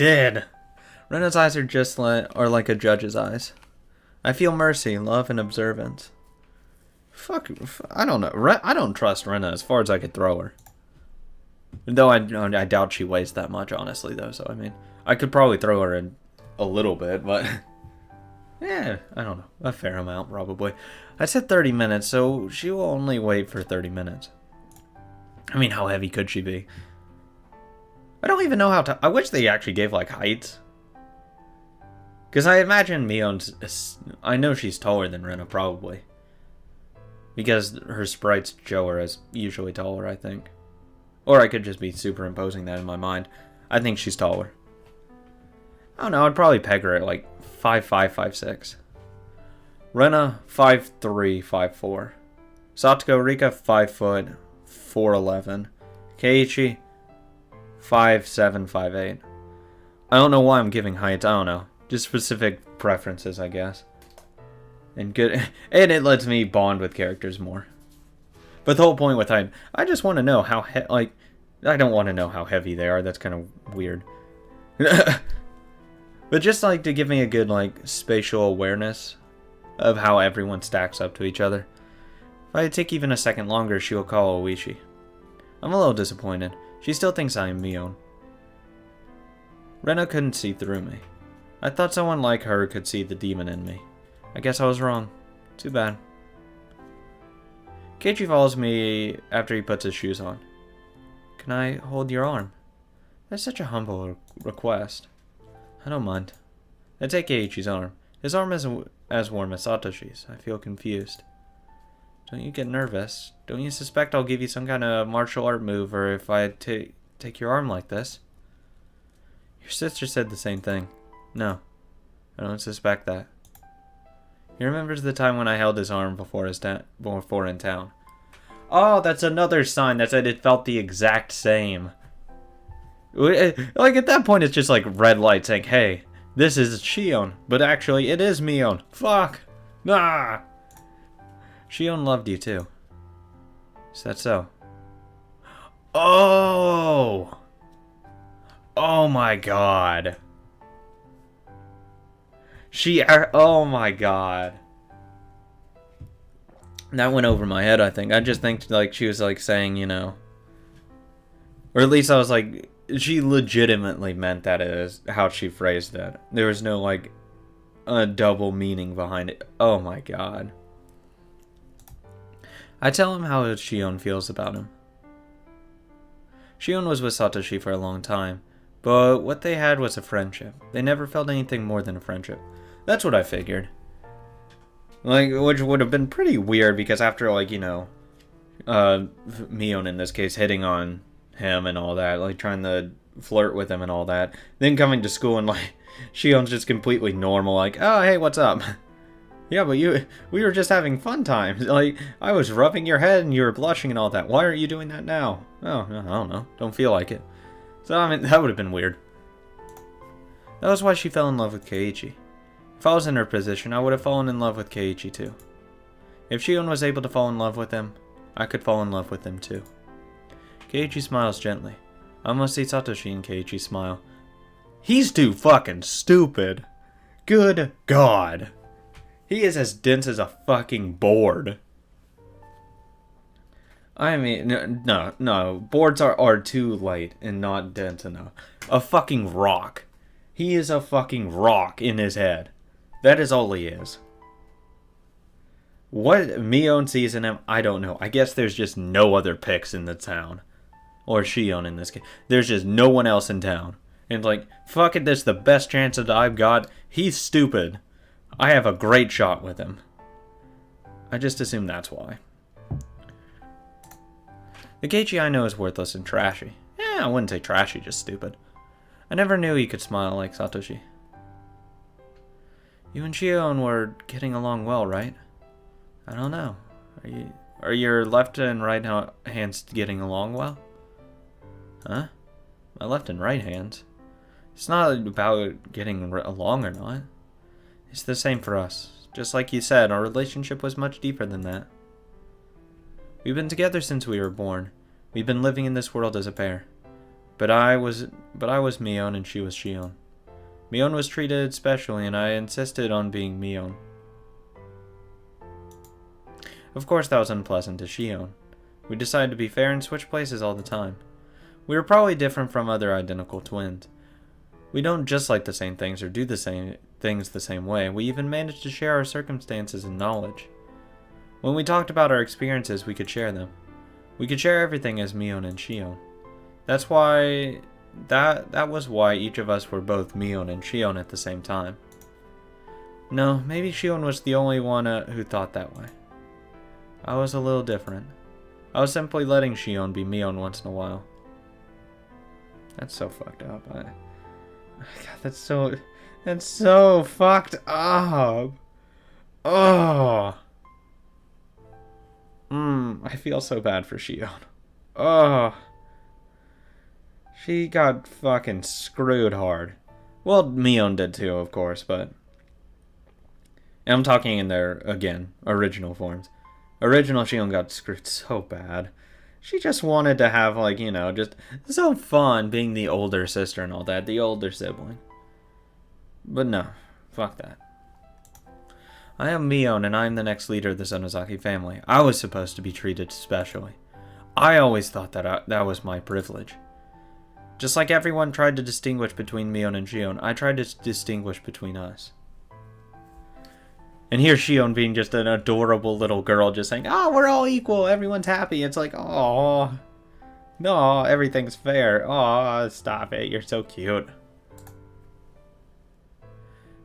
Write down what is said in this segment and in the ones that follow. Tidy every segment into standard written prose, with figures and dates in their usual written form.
did. Rena's eyes are just like a judge's eyes. I feel mercy, love, and observance. Fuck, I don't know. I don't trust Rena as far as I could throw her. Though I doubt she weighs that much, honestly, though. So, I mean, I could probably throw her in a little bit, but... yeah, I don't know. A fair amount, probably. I said 30 minutes, so she will only wait for 30 minutes. I mean, how heavy could she be? I don't even know how to... I wish they actually gave, like, heights. Because I imagine Mion's... I know she's taller than Rena, probably. Because her sprites show her as usually taller, I think. Or I could just be superimposing that in my mind. I think she's taller. I don't know, I'd probably peg her at like 5'5", 5'6". Rena, 5'3", 5'4". Satoko Rika, 5 foot, 4'11". Keiichi, 5'7", 5'8". I don't know why I'm giving heights, I don't know. Just specific preferences, I guess. And it lets me bond with characters more. But the whole point with height, I just want to know how I don't want to know how heavy they are. That's kind of weird. But just like to give me a good like spatial awareness of how everyone stacks up to each other. If I take even a second longer, she will call Oishi. I'm a little disappointed. She still thinks I am Mion. Rena couldn't see through me. I thought someone like her could see the demon in me. I guess I was wrong. Too bad. Keiichi follows me after he puts his shoes on. Can I hold your arm? That's such a humble request. I don't mind. I take Keiichi's arm. His arm isn't as warm as Satoshi's. I feel confused. Don't you get nervous. Don't you suspect I'll give you some kind of martial art move or if I take your arm like this? Your sister said the same thing. No, I don't suspect that. He remembers the time when I held his arm before in town. Oh, that's another sign that said it felt the exact same. Like, at that point, it's just like red light saying, hey, this is Shion. But actually, it is Mion. Fuck. Nah. Shion loved you, too. Is that so? Oh. Oh, my God. Oh my God. That went over my head, I think. I just think, like, she was, like, saying, you know. Or at least I was like, she legitimately meant that is how she phrased it. There was no, like, a double meaning behind it. Oh my God. I tell him how Shion feels about him. Shion was with Satoshi for a long time, but what they had was a friendship. They never felt anything more than a friendship. That's what I figured. Like, which would have been pretty weird because after, like, you know, Mion in this case hitting on him and all that, like trying to flirt with him and all that, then coming to school and like, Shion's just completely normal, like, oh, hey, what's up? Yeah, but we were just having fun times. Like, I was rubbing your head and you were blushing and all that. Why aren't you doing that now? Oh, I don't know. Don't feel like it. So, I mean, that would have been weird. That was why she fell in love with Keiichi. If I was in her position, I would have fallen in love with Keiichi too. If Shion was able to fall in love with him, I could fall in love with him too. Keiichi smiles gently. I almost see Satoshi and Keiichi smile. He's too fucking stupid. Good God. He is as dense as a fucking board. I mean, no. Boards are too light and not dense enough. A fucking rock. He is a fucking rock in his head. That is all he is. What Mion sees in him, I don't know. I guess there's just no other picks in the town. Or Shion in this case. There's just no one else in town. And like, fuck it, this is the best chance that I've got. He's stupid. I have a great shot with him. I just assume that's why. The Keiichi I know is worthless and trashy. I wouldn't say trashy, just stupid. I never knew he could smile like Satoshi. You and Shion were getting along well, right? I don't know. Are your left and right hands getting along well? Huh? My left and right hands? It's not about getting along or not. It's the same for us. Just like you said, our relationship was much deeper than that. We've been together since we were born. We've been living in this world as a pair. But I was Mion and she was Shion. Mion was treated specially and I insisted on being Mion. Of course that was unpleasant to Shion. We decided to be fair and switch places all the time. We were probably different from other identical twins. We don't just like the same things or do the same things the same way. We even managed to share our circumstances and knowledge. When we talked about our experiences, we could share them. We could share everything as Mion and Shion. That's why... That was why each of us were both Mion and Shion at the same time. No, maybe Shion was the only one who thought that way. I was a little different. I was simply letting Shion be Mion once in a while. That's so fucked up. God, that's so fucked up. Oh. I feel so bad for Shion. Oh. She got fucking screwed hard. Well, Mion did too, of course, but... And I'm talking in their, again, original forms. Original Shion got screwed so bad. She just wanted to have, like, you know, just so fun being the older sister and all that. The older sibling. But no. Fuck that. I am Mion and I am the next leader of the Sonozaki family. I was supposed to be treated specially. I always thought that that was my privilege. Just like everyone tried to distinguish between Mion and Shion, I tried to distinguish between us. And here's Shion being just an adorable little girl just saying, oh, we're all equal, everyone's happy. It's like, oh, no, everything's fair. Oh, stop it, you're so cute.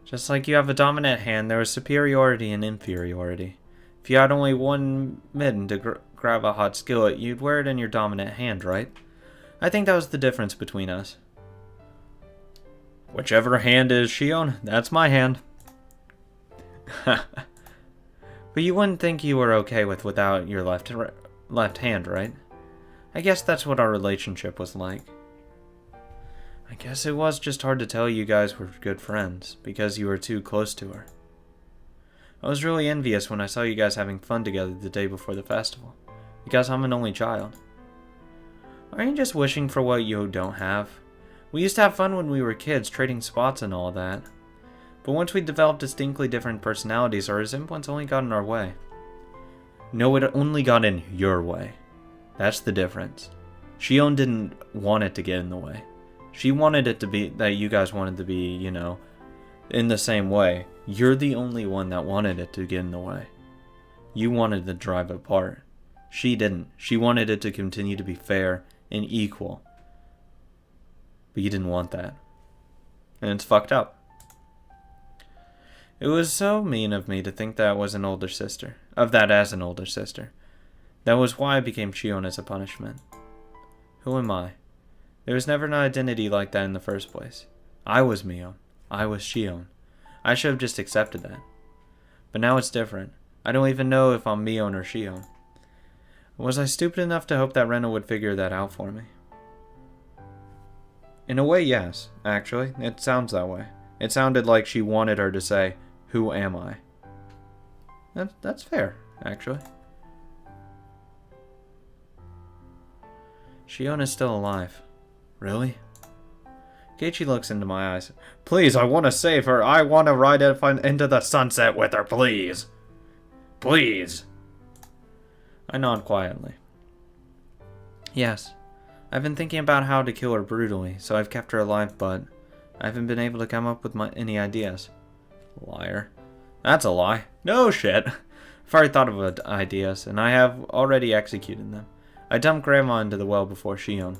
Just like you have a dominant hand, there was superiority and inferiority. If you had only one mitten to grab a hot skillet, you'd wear it in your dominant hand, right? I think that was the difference between us. Whichever hand is Shion, that's my hand. But you wouldn't think you were okay without your left hand, right? I guess that's what our relationship was like. I guess it was just hard to tell you guys were good friends, because you were too close to her. I was really envious when I saw you guys having fun together the day before the festival, because I'm an only child. Aren't you just wishing for what you don't have? We used to have fun when we were kids, trading spots and all that. But once we developed distinctly different personalities, our resemblance only got in our way. No, it only got in your way. That's the difference. Shion didn't want it to get in the way. She wanted it to be that you guys wanted to be, you know, in the same way. You're the only one that wanted it to get in the way. You wanted to drive it apart. She didn't. She wanted it to continue to be fair and equal. But you didn't want that. And it's fucked up. It was so mean of me to think that was an older sister. Of that as an older sister. That was why I became Shion as a punishment. Who am I? There was never an identity like that in the first place. I was Mion. I was Shion. I should have just accepted that. But now it's different. I don't even know if I'm Mion or Shion. Was I stupid enough to hope that Rena would figure that out for me? In a way, yes, actually. It sounds that way. It sounded like she wanted her to say, who am I? That's fair, actually. Shion is still alive. Really? Keiichi looks into my eyes. Please, I want to save her. I want to ride into the sunset with her, please. Please. I nod quietly. Yes. I've been thinking about how to kill her brutally, so I've kept her alive, but I haven't been able to come up with any ideas. Liar. That's a lie. No shit. I've already thought of ideas, and I have already executed them. I dumped Grandma into the well before Shion.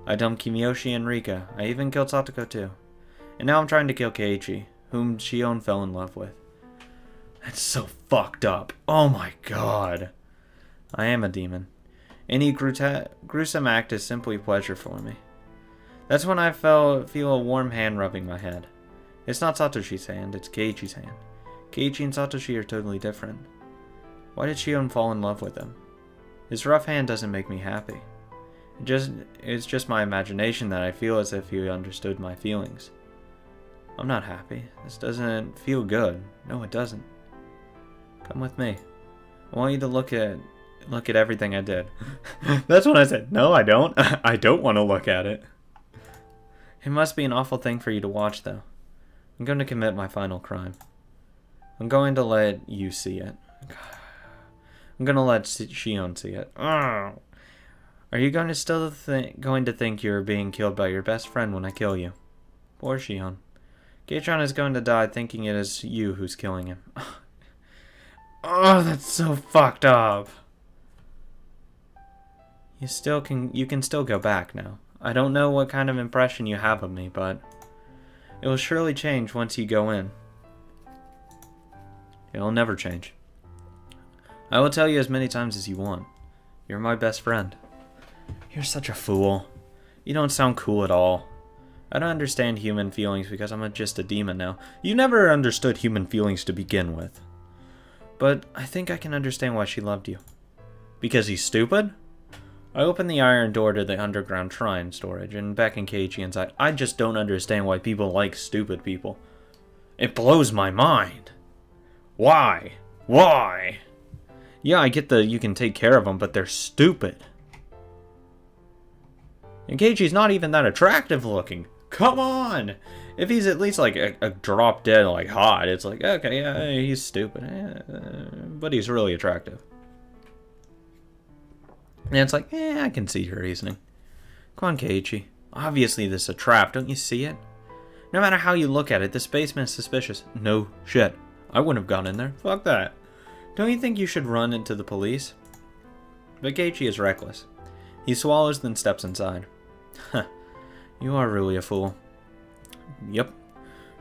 I dumped Kimiyoshi and Rika. I even killed Satoko too. And now I'm trying to kill Keiichi, whom Shion fell in love with. That's so fucked up. Oh my god. I am a demon. Any gruesome act is simply pleasure for me. That's when I feel a warm hand rubbing my head. It's not Satoshi's hand, it's Keiichi's hand. Keiichi and Satoshi are totally different. Why did Shion fall in love with him? His rough hand doesn't make me happy. It's just my imagination that I feel as if he understood my feelings. I'm not happy. This doesn't feel good. No, it doesn't. Come with me. I want you to look at look at everything I did. That's what I said. No, I don't. I don't want to look at it. It must be an awful thing for you to watch, though. I'm going to commit my final crime. I'm going to let you see it. I'm going to let Shion see it. Are you going to still going to think you're being killed by your best friend when I kill you? Poor Shion. Gatron is going to die thinking it is you who's killing him. Oh, that's so fucked up. You can still go back now. I don't know what kind of impression you have of me, but it will surely change once you go in. It'll never change. I will tell you as many times as you want. You're my best friend. You're such a fool. You don't sound cool at all. I don't understand human feelings because I'm just a demon now. You never understood human feelings to begin with. But I think I can understand why she loved you. Because he's stupid? I opened the iron door to the underground shrine storage and beckoned Keiichi inside. I just don't understand why people like stupid people. It blows my mind. Why? Why? Yeah, I get you can take care of them, but they're stupid. And Keiichi's not even that attractive looking. Come on! If he's at least like a drop dead, like hot, it's like, okay, yeah, he's stupid. But he's really attractive. And it's like, I can see your reasoning. Come on, Keiichi. Obviously this is a trap, don't you see it? No matter how you look at it, this basement is suspicious. No shit. I wouldn't have gone in there. Fuck that. Don't you think you should run into the police? But Keiichi is reckless. He swallows, then steps inside. Huh. You are really a fool. Yep.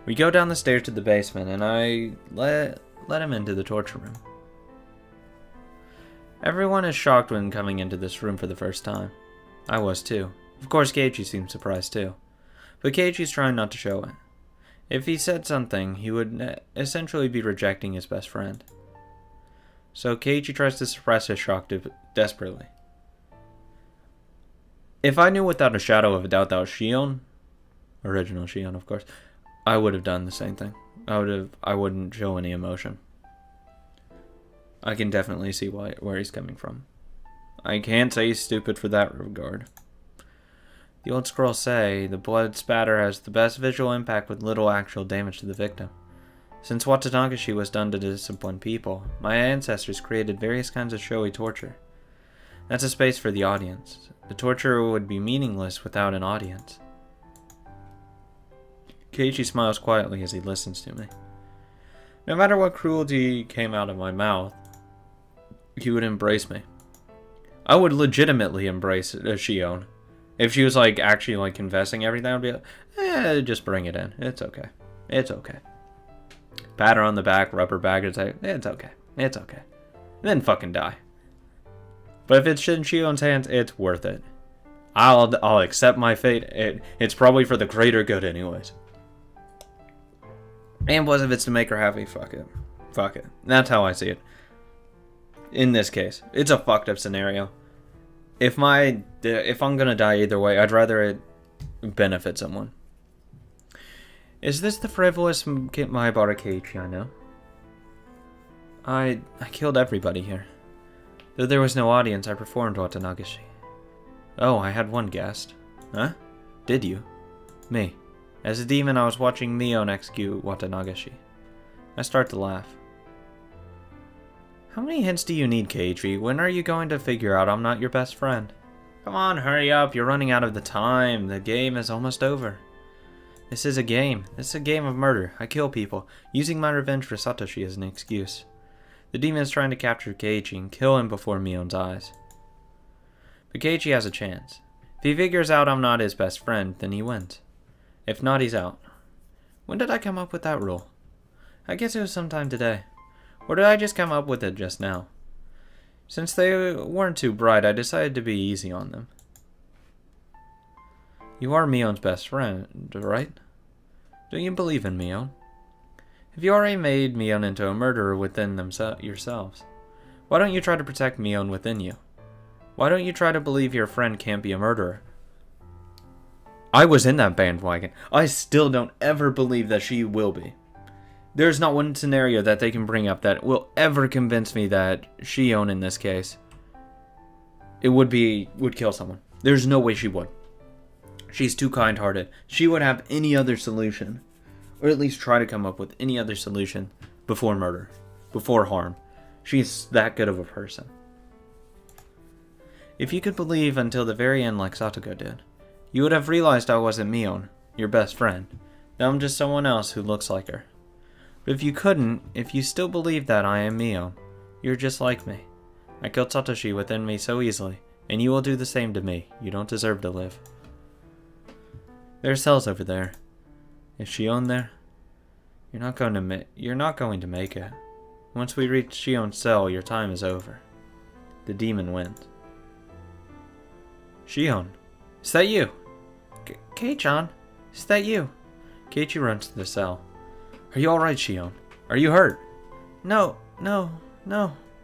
We go down the stairs to the basement, and I let him into the torture room. Everyone is shocked when coming into this room for the first time. I was too. Of course, Keiichi seemed surprised too. But Keiichi's trying not to show it. If he said something, he would essentially be rejecting his best friend. So Keiichi tries to suppress his shock desperately. If I knew without a shadow of a doubt that was Shion, original Shion of course, I would have done the same thing. I wouldn't show any emotion. I can definitely see where he's coming from. I can't say he's stupid for that regard. The old scrolls say the blood spatter has the best visual impact with little actual damage to the victim. Since Watanagashi was done to discipline people, my ancestors created various kinds of showy torture. That's a space for the audience. The torture would be meaningless without an audience. Keiichi smiles quietly as he listens to me. No matter what cruelty came out of my mouth, he would embrace me. I would legitimately embrace Shion. If she was actually confessing everything, I'd be like, just bring it in. It's okay. It's okay. Pat her on the back, rub her back, and say, it's okay. It's okay. And then fucking die. But if it's in Shion's hands, it's worth it. I'll accept my fate. It's probably for the greater good anyways. And plus, if it's to make her happy, fuck it. Fuck it. That's how I see it. In this case, it's a fucked up scenario. If I'm gonna die either way, I'd rather it benefit someone. Is this the frivolous Maibara Keiichi I know? I killed everybody here. Though there was no audience, I performed Watanagashi. Oh, I had one guest. Huh? Did you? Me. As a demon, I was watching Mion execute Watanagashi. I start to laugh. How many hints do you need, Keiichi? When are you going to figure out I'm not your best friend? Come on, hurry up. You're running out of the time. The game is almost over. This is a game. This is a game of murder. I kill people, using my revenge for Satoshi as an excuse. The demon is trying to capture Keiichi and kill him before Mion's eyes. But Keiichi has a chance. If he figures out I'm not his best friend, then he wins. If not, he's out. When did I come up with that rule? I guess it was sometime today. Or did I just come up with it just now? Since they weren't too bright, I decided to be easy on them. You are Mion's best friend, right? Don't you believe in Mion? Have you already made Mion into a murderer within yourselves? Why don't you try to protect Mion within you? Why don't you try to believe your friend can't be a murderer? I was in that bandwagon. I still don't ever believe that she will be. There's not one scenario that they can bring up that will ever convince me that Shion in this case would kill someone. There's no way she would. She's too kind-hearted. She would have any other solution. Or at least try to come up with any other solution before murder. Before harm. She's that good of a person. If you could believe until the very end like Satoko did, you would have realized I wasn't Mion, your best friend. That I'm just someone else who looks like her. But if you couldn't, if you still believe that I am Mion, you're just like me. I killed Satoshi within me so easily, and you will do the same to me. You don't deserve to live. There are cells over there. Is Shion there? You're not going to make it. Once we reach Shion's cell, your time is over. The demon wins. Shion, is that you? Kei-chan, is that you? Keiichi runs to the cell. Are you alright, Shion? Are you hurt? No.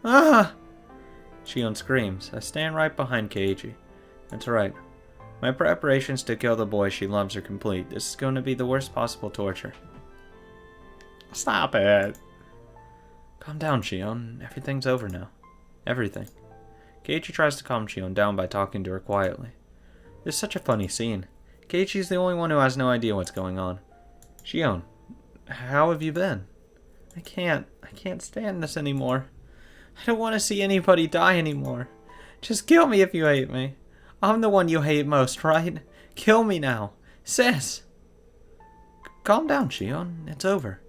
Ah! Shion screams. I stand right behind Keiichi. That's right. My preparations to kill the boy she loves are complete. This is going to be the worst possible torture. Stop it. Calm down, Shion. Everything's over now. Everything. Keiichi tries to calm Shion down by talking to her quietly. This is such a funny scene. Keiichi's the only one who has no idea what's going on. Shion, how have you been? I can't stand this anymore. I don't want to see anybody die anymore. Just kill me if you hate me. I'm the one you hate most, right? Kill me now. Sis! Calm down, Shion. It's over.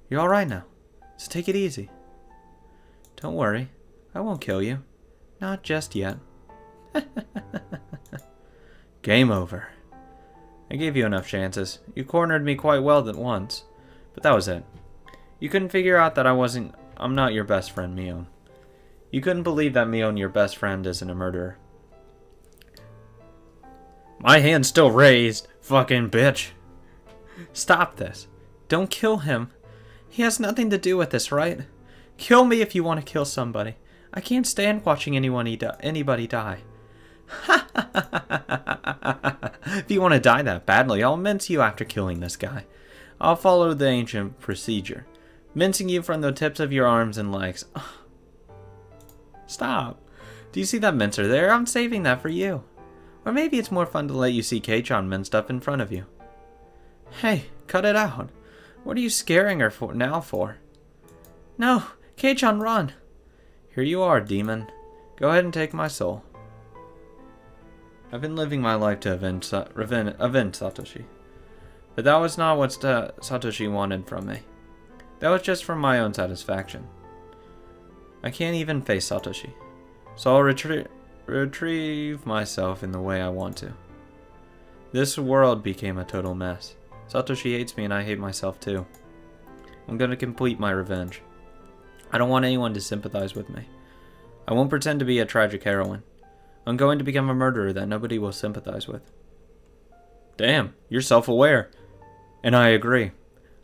You're alright now. So take it easy. Don't worry. I won't kill you. Not just yet. Game over. I gave you enough chances. You cornered me quite well at once. But that was it. You couldn't figure out that I'm not your best friend, Mion. You couldn't believe that Mion, your best friend, isn't a murderer. My hand's still raised, fucking bitch. Stop this. Don't kill him. He has nothing to do with this, right? Kill me if you want to kill somebody. I can't stand watching anybody die. If you want to die that badly, I'll mince you after killing this guy. I'll follow the ancient procedure, mincing you from the tips of your arms and legs. Stop. Do you see that mincer there? I'm saving that for you. Or maybe it's more fun to let you see Kei-chan minced up in front of you. Hey, cut it out. What are you scaring her for now for? No, Kei-chan, run. Here you are, demon. Go ahead and take my soul. I've been living my life to avenge Satoshi. But that was not what Satoshi wanted from me. That was just for my own satisfaction. I can't even face Satoshi. So I'll retrieve myself in the way I want to. This world became a total mess. Satoshi hates me and I hate myself too. I'm going to complete my revenge. I don't want anyone to sympathize with me. I won't pretend to be a tragic heroine. I'm going to become a murderer that nobody will sympathize with. Damn, you're self-aware. And I agree.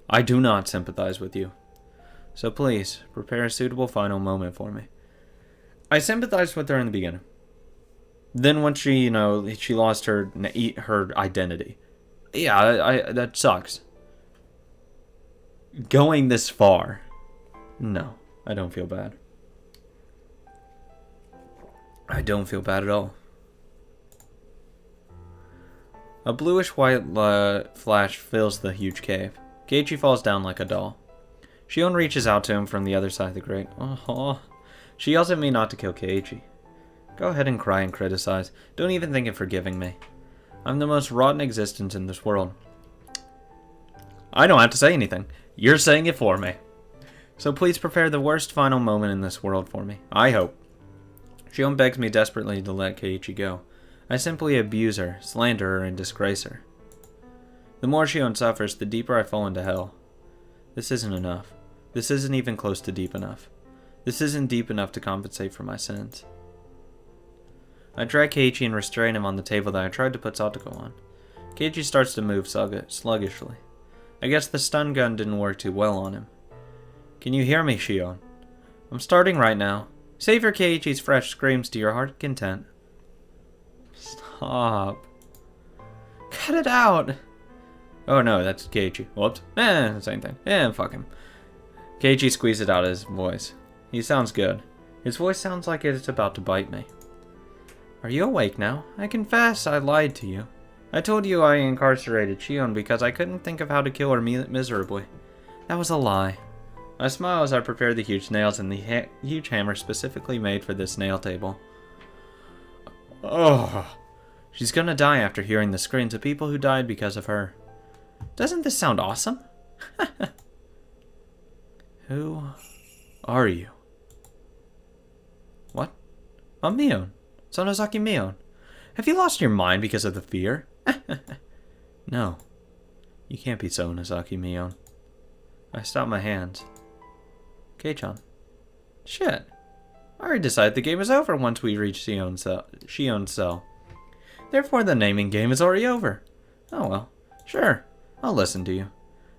I do not sympathize with you. So please, prepare a suitable final moment for me. I sympathized with her in the beginning. Then when she lost her identity. Yeah, that sucks. Going this far. No, I don't feel bad. I don't feel bad at all. A bluish-white flash fills the huge cave. Keiichi falls down like a doll. Shion reaches out to him from the other side of the grate. Oh, she yells at me not to kill Keiichi. Go ahead and cry and criticize. Don't even think of forgiving me. I'm the most rotten existence in this world. I don't have to say anything. You're saying it for me. So please prepare the worst final moment in this world for me. I hope. Shion begs me desperately to let Keiichi go. I simply abuse her, slander her, and disgrace her. The more Shion suffers, the deeper I fall into hell. This isn't enough. This isn't even close to deep enough. This isn't deep enough to compensate for my sins. I drag Keiichi and restrain him on the table that I tried to put Satoko on. Keiichi starts to move sluggishly. I guess the stun gun didn't work too well on him. Can you hear me, Shion? I'm starting right now. Savor Keiichi's fresh screams to your heart's content. Stop. Cut it out! Oh no, that's Keiichi. Whoops. Same thing. Fuck him. Keiichi squeezes out his voice. He sounds good. His voice sounds like it's about to bite me. Are you awake now? I confess I lied to you. I told you I incarcerated Shion because I couldn't think of how to kill her miserably. That was a lie. I smile as I prepare the huge nails and the huge hammer specifically made for this nail table. Oh, she's gonna die after hearing the screams of people who died because of her. Doesn't this sound awesome? Who are you? What? I'm Mion. Sonozaki Mion. Have you lost your mind because of the fear? No. You can't be Sonozaki Mion. I stop my hands. Kei-chan. Shit. I already decided the game is over once we reach Shion's cell. Therefore the naming game is already over. Oh well. Sure. I'll listen to you.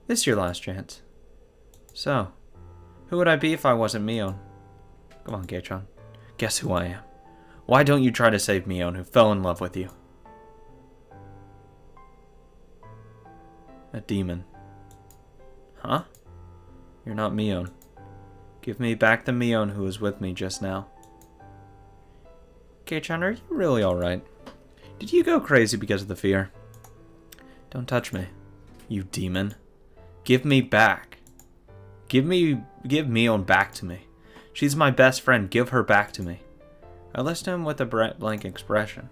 This is your last chance. So, who would I be if I wasn't Mion? Come on, Kei-chan. Guess who I am. Why don't you try to save Mion, who fell in love with you? A demon. Huh? You're not Mion. Give me back the Mion who was with me just now. Kei-chan, are you really alright? Did you go crazy because of the fear? Don't touch me, you demon. Give me back. Give Mion back to me. She's my best friend. Give her back to me. I listened to him with a blank expression.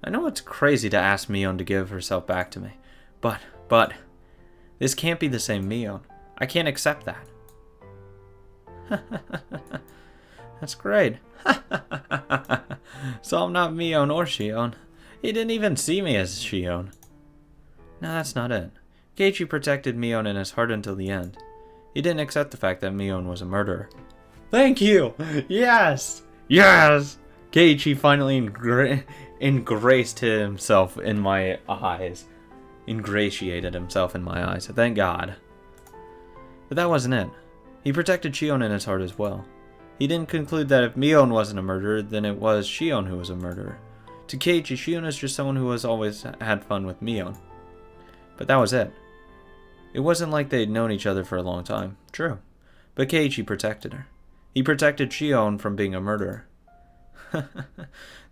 I know it's crazy to ask Mion to give herself back to me, but this can't be the same Mion. I can't accept that. That's great. So I'm not Mion or Shion. He didn't even see me as Shion. No, that's not it. Keiichi protected Mion in his heart until the end. He didn't accept the fact that Mion was a murderer. Thank you! Yes! Yes! Keiichi finally ingraced himself in my eyes. Ingratiated himself in my eyes. Thank God. But that wasn't it. He protected Shion in his heart as well. He didn't conclude that if Mion wasn't a murderer, then it was Shion who was a murderer. To Keiichi, Shion is just someone who has always had fun with Mion. But that was it. It wasn't like they'd known each other for a long time. True. But Keiichi protected her. He protected Shion from being a murderer.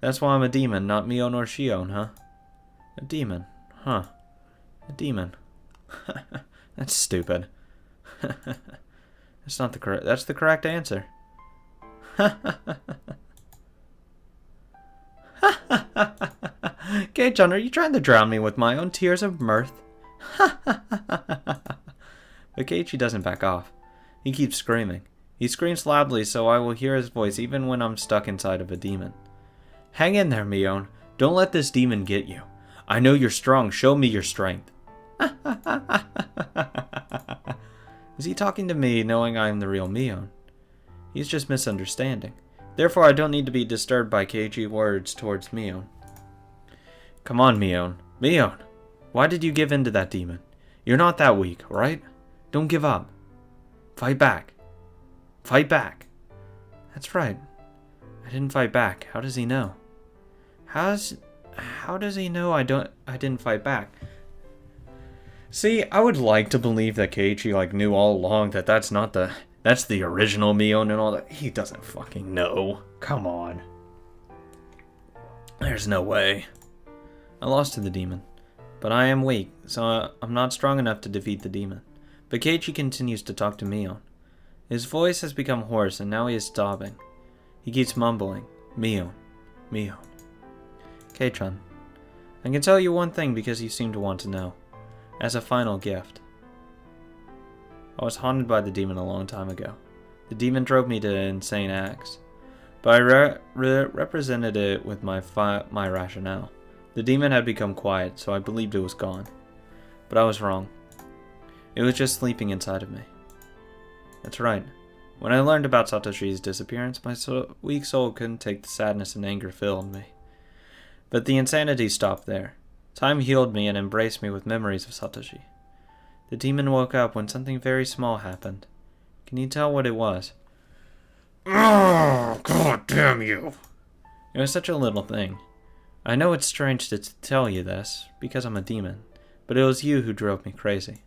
That's why I'm a demon, not Mion or Shion, huh? A demon. Huh. A demon. That's stupid. That's not the correct. That's the correct answer. Kei-chan, are you trying to drown me with my own tears of mirth? But Keiichi doesn't back off. He keeps screaming. He screams loudly so I will hear his voice even when I'm stuck inside of a demon. Hang in there, Mion. Don't let this demon get you. I know you're strong. Show me your strength. Is he talking to me knowing I am the real Mion? He's just misunderstanding. Therefore, I don't need to be disturbed by Keiichi's words towards Mion. Come on, Mion. Mion! Why did you give in to that demon? You're not that weak, right? Don't give up. Fight back. Fight back. That's right. I didn't fight back. How does he know? How does he know I didn't fight back? See, I would like to believe that Keiichi knew all along that that's the original Mion and all that. He doesn't fucking know. Come on. There's no way. I lost to the demon. But I am weak, so I'm not strong enough to defeat the demon. But Keiichi continues to talk to Mion. His voice has become hoarse and now he is sobbing. He keeps mumbling, Mion, Mion. Kei-chan, I can tell you one thing because you seem to want to know. As a final gift. I was haunted by the demon a long time ago. The demon drove me to insane acts. But I represented it with my rationale. The demon had become quiet, so I believed it was gone. But I was wrong. It was just sleeping inside of me. That's right. When I learned about Satoshi's disappearance, my weak soul couldn't take the sadness and anger filled me. But the insanity stopped there. Time healed me and embraced me with memories of Satoshi. The demon woke up when something very small happened. Can you tell what it was? Oh, God damn you! It was such a little thing. I know it's strange to tell you this, because I'm a demon, but it was you who drove me crazy.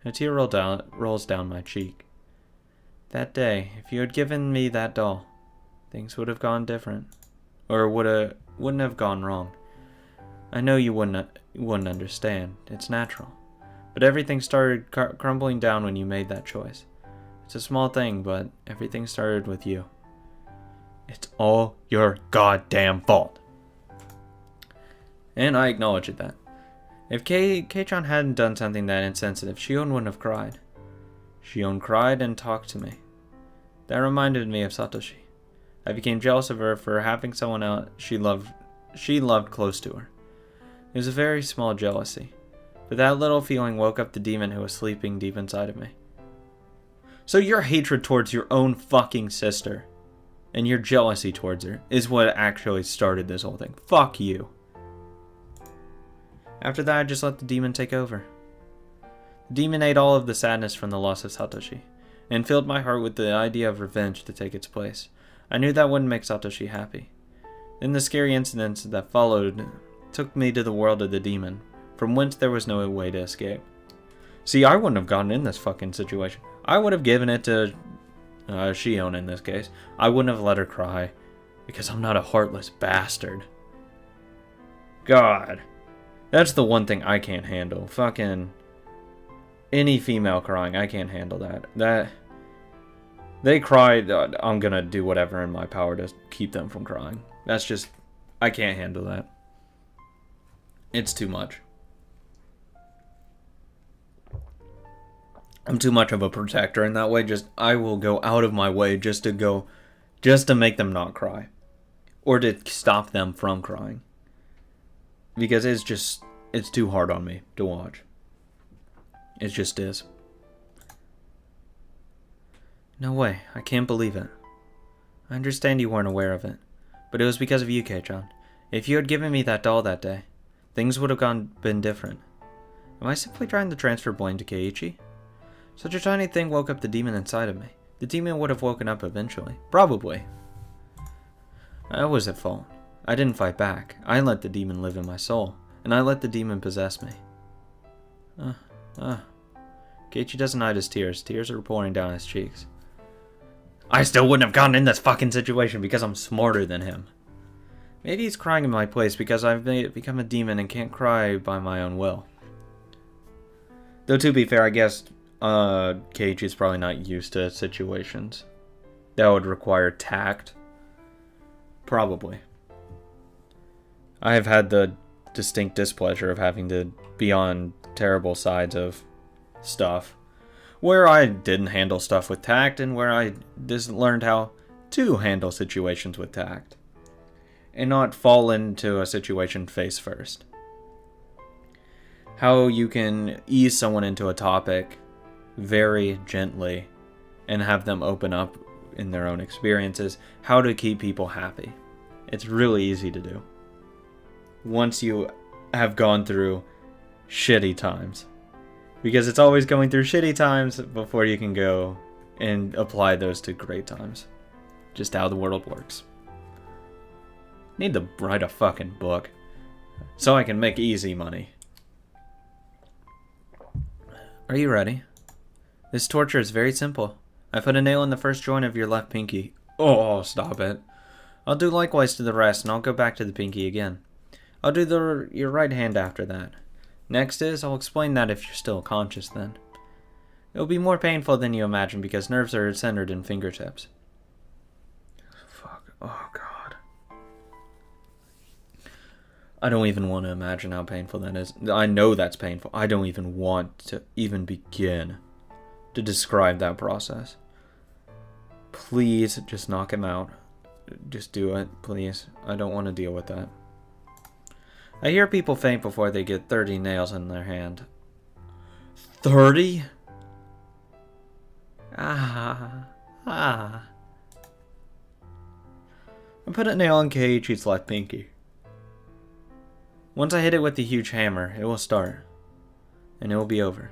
A tear rolls down my cheek. That day, if you had given me that doll, things would have gone different. or wouldn't have gone wrong. I know you wouldn't understand. It's natural. But everything started crumbling down when you made that choice. It's a small thing, but everything started with you. It's all your goddamn fault. And I acknowledge that. If Kei-chan hadn't done something that insensitive, Shion wouldn't have cried. Shion cried and talked to me. That reminded me of Satoshi. I became jealous of her for having someone else she loved close to her. It was a very small jealousy, but that little feeling woke up the demon who was sleeping deep inside of me. So your hatred towards your own fucking sister and your jealousy towards her is what actually started this whole thing. Fuck you. After that, I just let the demon take over. The demon ate all of the sadness from the loss of Satoshi, and filled my heart with the idea of revenge to take its place. I knew that wouldn't make Satoshi happy. Then the scary incidents that followed took me to the world of the demon, from whence there was no way to escape. See, I wouldn't have gotten in this fucking situation. I would have given it to Shion in this case. I wouldn't have let her cry, because I'm not a heartless bastard. God. That's the one thing I can't handle. Fucking any female crying, I can't handle that. They cry, I'm gonna do whatever in my power to keep them from crying. That's just, I can't handle that. It's too much. I'm too much of a protector in that way. I will go out of my way just to make them not cry. Or to stop them from crying. Because it's too hard on me to watch. It just is. No way, I can't believe it. I understand you weren't aware of it, but it was because of you, Kei-chan. If you had given me that doll that day, things would have been different. Am I simply trying to transfer blame to Keiichi? Such a tiny thing woke up the demon inside of me. The demon would have woken up eventually. Probably. I was at fault. I didn't fight back. I let the demon live in my soul, and I let the demon possess me. Keiichi doesn't hide his tears. Tears are pouring down his cheeks. I still wouldn't have gotten in this fucking situation because I'm smarter than him. Maybe he's crying in my place because I've become a demon and can't cry by my own will. Though to be fair, I guess Keiichi's probably not used to situations that would require tact. Probably. I have had the distinct displeasure of having to be on terrible sides of stuff where I didn't handle stuff with tact and where I just learned how to handle situations with tact and not fall into a situation face first. How you can ease someone into a topic very gently and have them open up in their own experiences. How to keep people happy. It's really easy to do once you have gone through shitty times. Because it's always going through shitty times before you can go and apply those to great times. Just how the world works. Need to write a fucking book so I can make easy money. Are you ready? This torture is very simple. I put a nail in the first joint of your left pinky. Oh, stop it. I'll do likewise to the rest, and I'll go back to the pinky again. I'll do your right hand after that. Next I'll explain that if you're still conscious then. It'll be more painful than you imagine because nerves are centered in fingertips. Fuck. Oh, God. I don't even want to imagine how painful that is. I know that's painful. I don't even want to even begin to describe that process. Please, just knock him out. Just do it, please. I don't want to deal with that. I hear people faint before they get 30 nails in their hand. 30? I put a nail on Keiichi's left pinky. Once I hit it with the huge hammer, it will start. And it will be over.